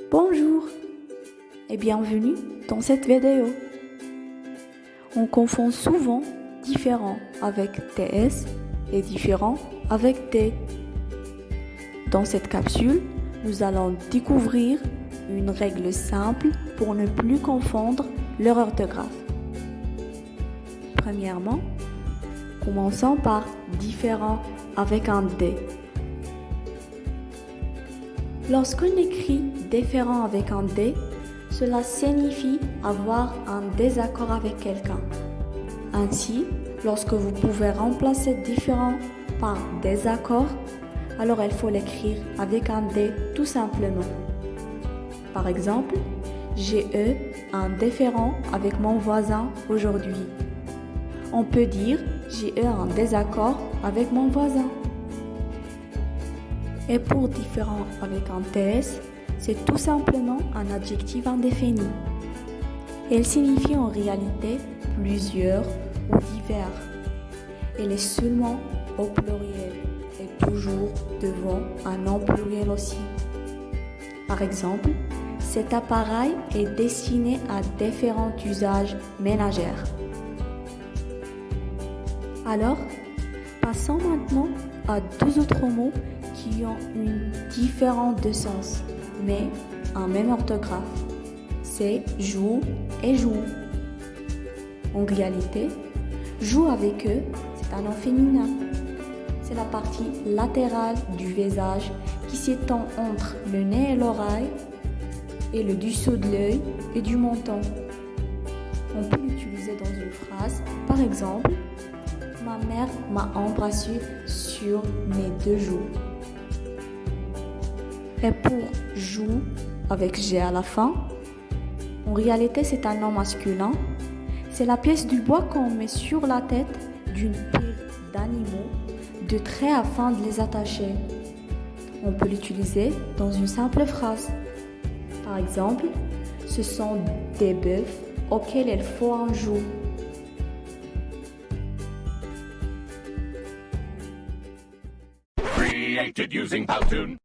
Bonjour et bienvenue dans cette vidéo. On confond souvent différent avec TS et différent avec T. Dans cette capsule, nous allons découvrir une règle simple pour ne plus confondre leur orthographe. Premièrement, commençons par différent avec un D. Lorsqu'on écrit différent avec un D, cela signifie avoir un désaccord avec quelqu'un. Ainsi, lorsque vous pouvez remplacer différent par désaccord, alors il faut l'écrire avec un D tout simplement. Par exemple, j'ai eu un différend avec mon voisin aujourd'hui. On peut dire j'ai eu un désaccord avec mon voisin. Et pour différent avec un TS, c'est tout simplement un adjectif indéfini. Il signifie en réalité plusieurs ou divers. Il est seulement au pluriel et toujours devant un nom pluriel aussi. Par exemple, cet appareil est destiné à différents usages ménagers. Alors, passons maintenant à deux autres mots qui ont une différence de sens, mais un même orthographe. C'est joue et joue. En réalité, joue avec eux, c'est un nom féminin. C'est la partie latérale du visage qui s'étend entre le nez et l'oreille et le dessous de l'œil et du menton. On peut l'utiliser dans une phrase, par exemple, ma mère m'a embrassé sur mes deux joues. Et pour joue avec G à la fin, en réalité c'est un nom masculin. C'est la pièce du bois qu'on met sur la tête d'une pile d'animaux de traits afin de les attacher. On peut l'utiliser dans une simple phrase. Par exemple, ce sont des bœufs auxquels il faut un joug. Created using Powtoon.